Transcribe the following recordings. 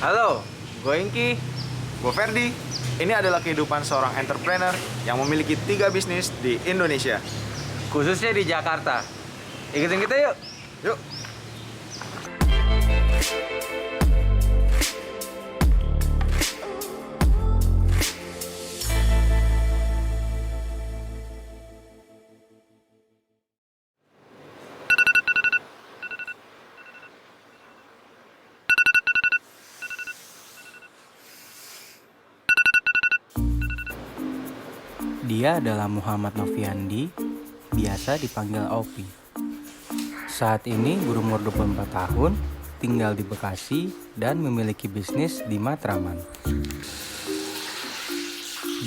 Halo, gue Inky. Gue Ferdi. Ini adalah kehidupan seorang entrepreneur yang memiliki 3 bisnis di Indonesia. Khususnya di Jakarta. Ikutin kita yuk. Yuk. Dia adalah Muhammad Noviandi, biasa dipanggil Opi. Saat ini berumur 24 tahun, tinggal di Bekasi, dan memiliki bisnis di Matraman.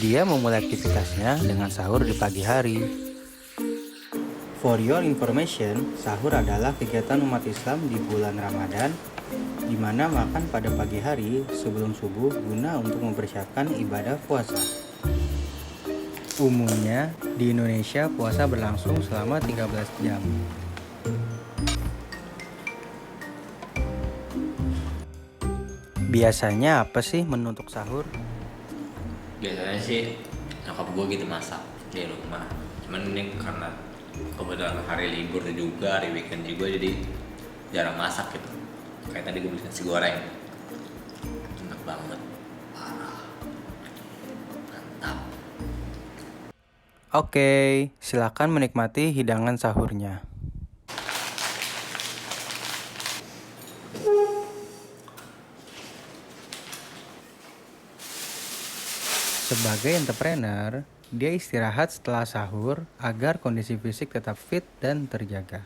Dia memulai aktivitasnya dengan sahur di pagi hari. For your information, sahur adalah kegiatan umat Islam di bulan Ramadan, di mana makan pada pagi hari sebelum subuh guna untuk mempersiapkan ibadah puasa. Umumnya, di Indonesia puasa berlangsung selama 13 jam. Biasanya apa sih menu untuk sahur? Biasanya sih nyokap gue gitu masak di rumah. Cuman ini karena kebetulan hari libur juga, hari weekend juga, jadi jarang masak gitu. Kayak tadi gue beli nasi goreng, enak banget, parah, mantap. Oke, silakan menikmati hidangan sahurnya. Sebagai entrepreneur, dia istirahat setelah sahur agar kondisi fisik tetap fit dan terjaga.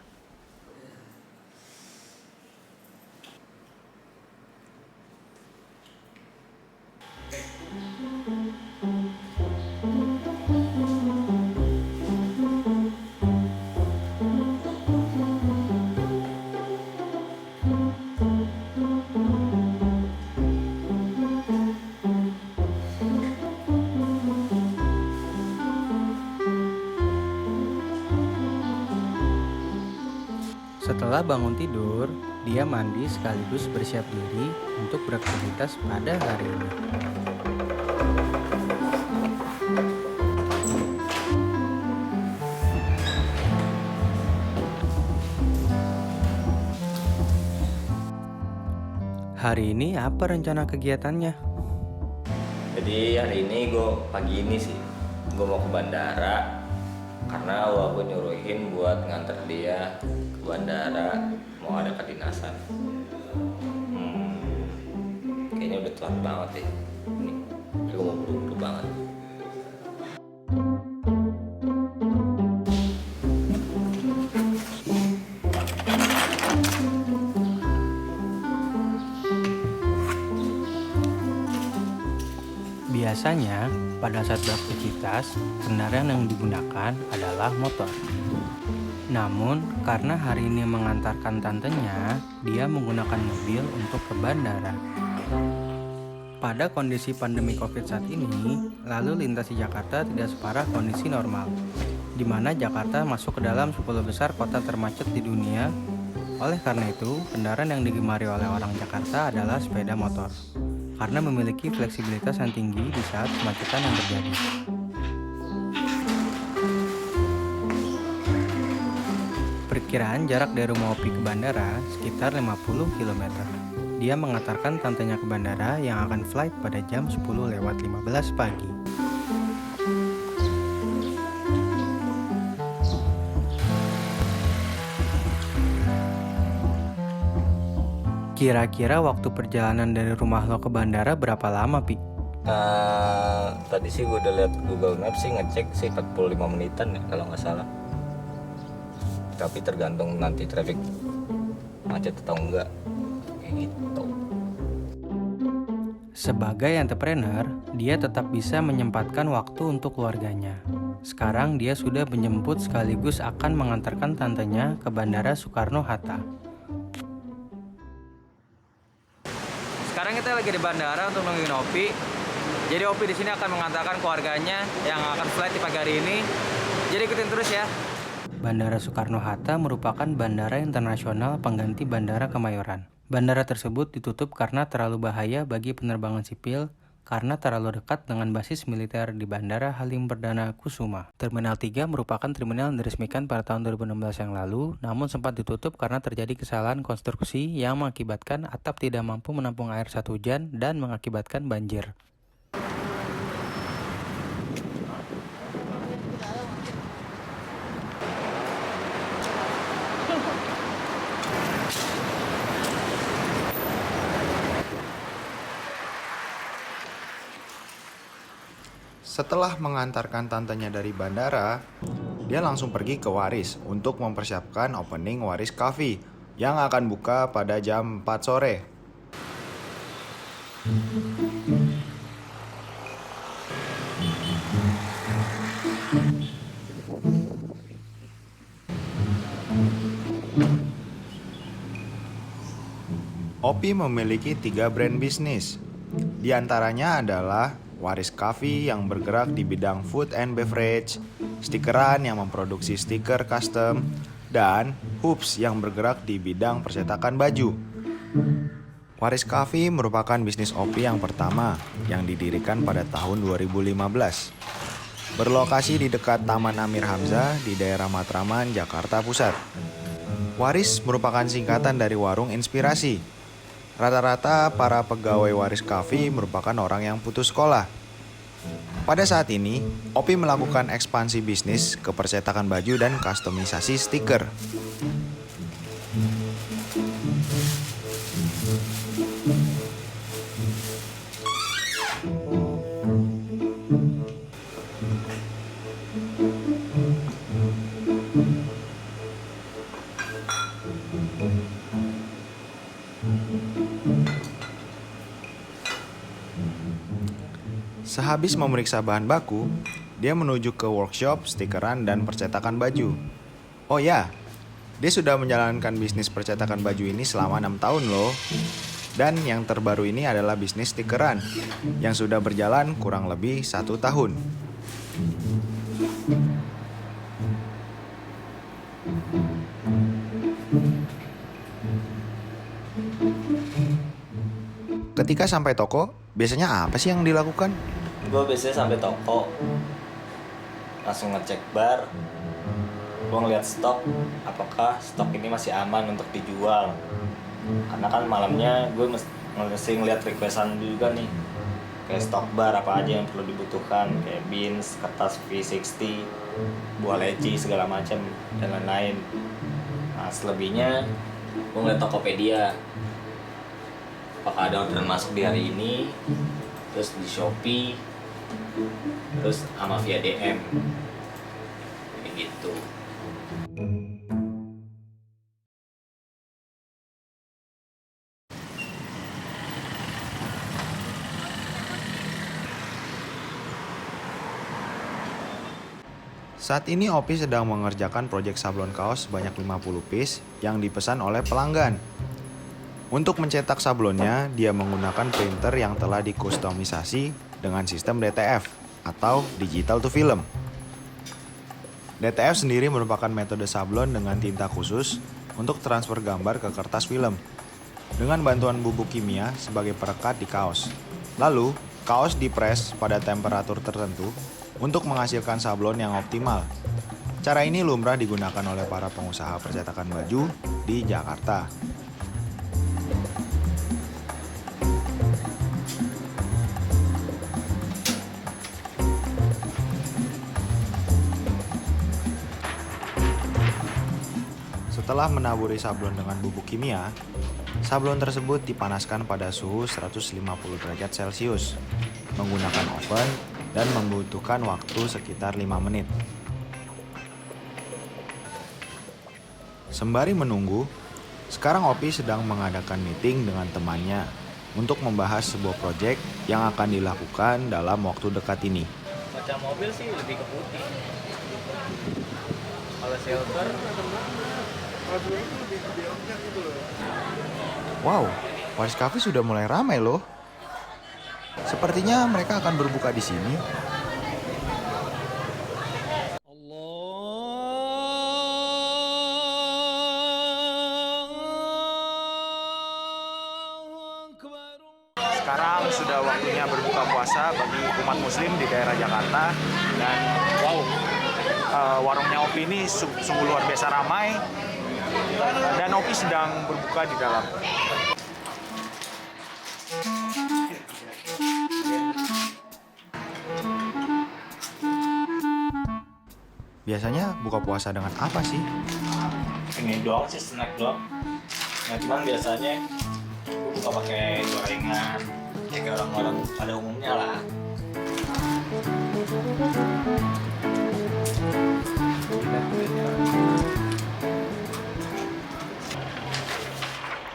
Setelah bangun tidur, dia mandi sekaligus bersiap diri untuk beraktivitas pada hari ini. Hari ini apa rencana kegiatannya? Jadi hari ini gue pagi ini sih gue mau ke bandara karena gue nyuruhin buat nganter dia ke bandara, mau ada kedinasan. Kayaknya udah telat banget deh ini, gue mau buru-buru banget. Biasanya, pada saat beraktivitas, kendaraan yang digunakan adalah motor. Namun, karena hari ini mengantarkan tantenya, dia menggunakan mobil untuk ke bandara. Pada kondisi pandemi COVID saat ini, lalu lintas di Jakarta tidak separah kondisi normal, di mana Jakarta masuk ke dalam 10 besar kota termacet di dunia. Oleh karena itu, kendaraan yang digemari oleh orang Jakarta adalah sepeda motor, karena memiliki fleksibilitas yang tinggi di saat kemacetan yang terjadi. Perkiraan jarak dari rumah Opi ke bandara sekitar 50 km. Dia mengantarkan tantenya ke bandara yang akan flight pada jam 10:15 pagi. Kira-kira waktu perjalanan dari rumah lo ke bandara berapa lama, Pi? Tadi sih gue udah lihat Google Maps sih, ngecek sih 45 menitan ya kalau nggak salah. Tapi tergantung nanti traffic macet atau enggak, kayak gitu. Sebagai entrepreneur, dia tetap bisa menyempatkan waktu untuk keluarganya. Sekarang dia sudah menjemput sekaligus akan mengantarkan tantenya ke Bandara Soekarno-Hatta. Sekarang kita lagi di bandara untuk nungguin Opi. Jadi Opi di sini akan mengantarkan keluarganya yang akan flight di pagi hari ini. Jadi ikutin terus ya. Bandara Soekarno-Hatta merupakan bandara internasional pengganti Bandara Kemayoran. Bandara tersebut ditutup karena terlalu bahaya bagi penerbangan sipil karena terlalu dekat dengan basis militer di Bandara Halim Perdana Kusuma. Terminal 3 merupakan terminal yang diresmikan pada tahun 2016 yang lalu, namun sempat ditutup karena terjadi kesalahan konstruksi yang mengakibatkan atap tidak mampu menampung air saat hujan dan mengakibatkan banjir. Setelah mengantarkan tantenya dari bandara, dia langsung pergi ke Waris untuk mempersiapkan opening Waris Coffee yang akan buka pada jam 4 sore. Opi memiliki 3 brand bisnis. Di antaranya adalah Waris Coffee yang bergerak di bidang food and beverage, Stikeran yang memproduksi stiker custom, dan Hoops yang bergerak di bidang percetakan baju. Waris Coffee merupakan bisnis Opi yang pertama yang didirikan pada tahun 2015. Berlokasi di dekat Taman Amir Hamzah di daerah Matraman, Jakarta Pusat. Waris merupakan singkatan dari Warung Inspirasi. Rata-rata para pegawai Waris Coffee merupakan orang yang putus sekolah. Pada saat ini, Opi melakukan ekspansi bisnis ke percetakan baju dan kustomisasi stiker. Sehabis memeriksa bahan baku, dia menuju ke workshop stikeran dan percetakan baju. Oh ya, dia sudah menjalankan bisnis percetakan baju ini selama 6 tahun loh. Dan yang terbaru ini adalah bisnis stikeran yang sudah berjalan kurang lebih 1 tahun. Ketika sampai toko, biasanya apa sih yang dilakukan? Gue biasanya sampai toko langsung ngecek bar, gue ngeliat stok apakah stok ini masih aman untuk dijual, karena kan malamnya gue mesti ngeliat requestan juga nih, kayak stok bar apa aja yang perlu dibutuhkan, kayak beans, kertas V60, buah leci segala macam dan lain-lain. Nah selebihnya gue ngeliat Tokopedia apakah ada orderan masuk di hari ini, terus di Shopee, terus sama via DM kayak gitu. Saat ini Opi sedang mengerjakan proyek sablon kaos sebanyak 50 piece yang dipesan oleh pelanggan. Untuk mencetak sablonnya, dia menggunakan printer yang telah dikustomisasi dengan sistem DTF atau Digital to Film. DTF sendiri merupakan metode sablon dengan tinta khusus untuk transfer gambar ke kertas film dengan bantuan bubuk kimia sebagai perekat di kaos. Lalu, kaos dipres pada temperatur tertentu untuk menghasilkan sablon yang optimal. Cara ini lumrah digunakan oleh para pengusaha percetakan baju di Jakarta. Setelah menaburi sablon dengan bubuk kimia, sablon tersebut dipanaskan pada suhu 150 derajat Celcius menggunakan oven dan membutuhkan waktu sekitar 5 menit. Sembari menunggu, sekarang Opi sedang mengadakan meeting dengan temannya untuk membahas sebuah proyek yang akan dilakukan dalam waktu dekat ini. Macam mobil sih lebih ke putih. Kalau silver Wow, Waris Cafe sudah mulai ramai loh. Sepertinya mereka akan berbuka di sini. Sekarang sudah waktunya berbuka puasa bagi umat muslim di daerah Jakarta. Dan wow, warungnya Opi ini sungguh luar biasa ramai. Dan Opi sedang berbuka di dalam. Biasanya buka puasa dengan apa sih? Ini doang sih, snack doang. Nah, cuman biasanya gue buka pakai gorengan, kayak orang-orang pada umumnya lah.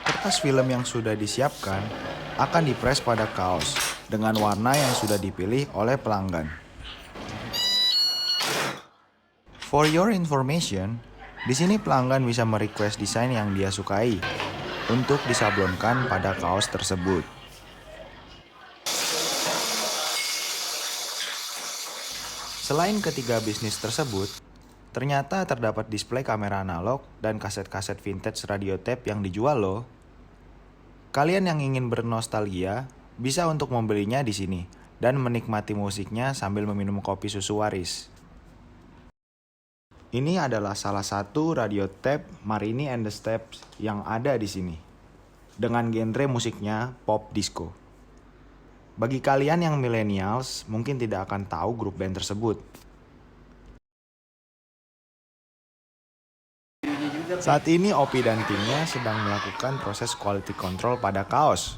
Kertas film yang sudah disiapkan akan dipres pada kaos dengan warna yang sudah dipilih oleh pelanggan. For your information, di sini pelanggan bisa merequest desain yang dia sukai untuk disablonkan pada kaos tersebut. Selain ketiga bisnis tersebut, ternyata terdapat display kamera analog dan kaset-kaset vintage radio tape yang dijual loh. Kalian yang ingin bernostalgia bisa untuk membelinya di sini dan menikmati musiknya sambil meminum kopi susu Waris. Ini adalah salah satu radio tape Marini and the Steps yang ada di sini. Dengan genre musiknya pop disco. Bagi kalian yang millennials mungkin tidak akan tahu grup band tersebut. Saat ini Opi dan timnya sedang melakukan proses quality control pada kaos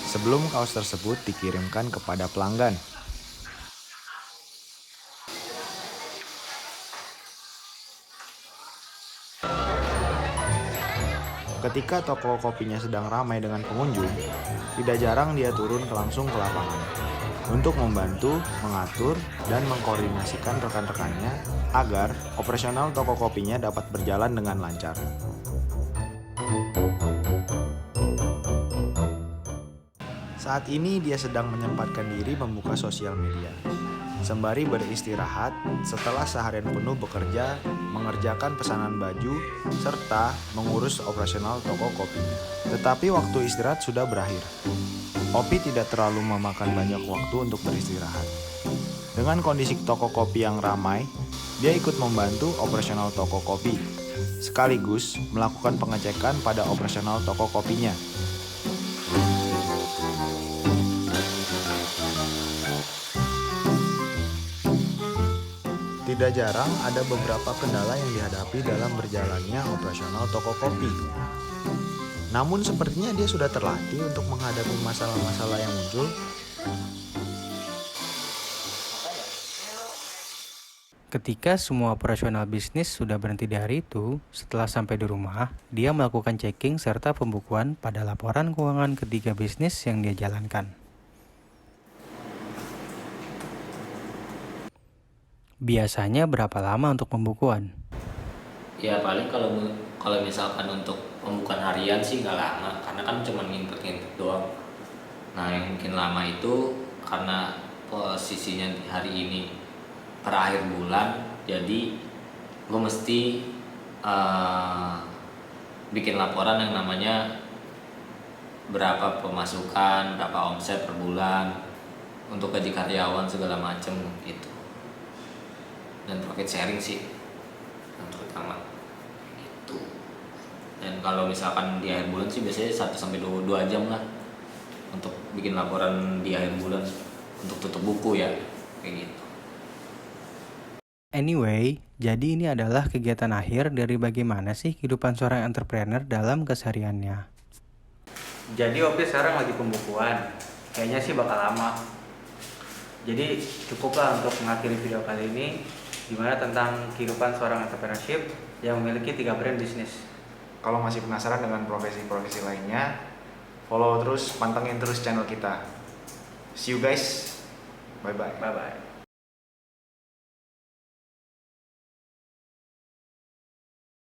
sebelum kaos tersebut dikirimkan kepada pelanggan. Ketika toko kopinya sedang ramai dengan pengunjung, tidak jarang dia turun langsung ke lapangan untuk membantu, mengatur, dan mengkoordinasikan rekan-rekannya agar operasional toko kopinya dapat berjalan dengan lancar. Saat ini dia sedang menyempatkan diri membuka sosial media, sembari beristirahat setelah seharian penuh bekerja, mengerjakan pesanan baju, serta mengurus operasional toko kopinya. Tetapi waktu istirahat sudah berakhir. Opi tidak terlalu memakan banyak waktu untuk beristirahat. Dengan kondisi toko kopi yang ramai, dia ikut membantu operasional toko kopi, sekaligus melakukan pengecekan pada operasional toko kopinya. Tidak jarang ada beberapa kendala yang dihadapi dalam berjalannya operasional toko kopi. Namun sepertinya dia sudah terlatih untuk menghadapi masalah-masalah yang muncul. Ketika semua operasional bisnis sudah berhenti di hari itu, setelah sampai di rumah, dia melakukan checking serta pembukuan pada laporan keuangan ketiga bisnis yang dia jalankan. Biasanya berapa lama untuk pembukuan? Ya paling kalau misalkan untuk pembukaan harian sih nggak lama, karena kan cuma nginput doang. Nah yang mungkin lama itu karena posisinya di hari ini per akhir bulan, jadi gue mesti bikin laporan yang namanya berapa pemasukan, berapa omset per bulan untuk gaji karyawan segala macem gitu, dan profit sharing sih yang terutama gitu. Dan kalau misalkan di akhir bulan sih biasanya 1-2 jam lah untuk bikin laporan di akhir bulan untuk tutup buku ya, kayak gitu. Anyway, jadi ini adalah kegiatan akhir dari bagaimana sih kehidupan seorang entrepreneur dalam kesehariannya. Jadi Opi sekarang lagi pembukuan. Kayaknya sih bakal lama. Jadi cukuplah untuk mengakhiri video kali ini, dimana tentang kehidupan seorang entrepreneurship yang memiliki 3 brand bisnis. Kalau masih penasaran dengan profesi-profesi lainnya, follow terus, pantengin terus channel kita. See you guys. Bye-bye. Bye-bye.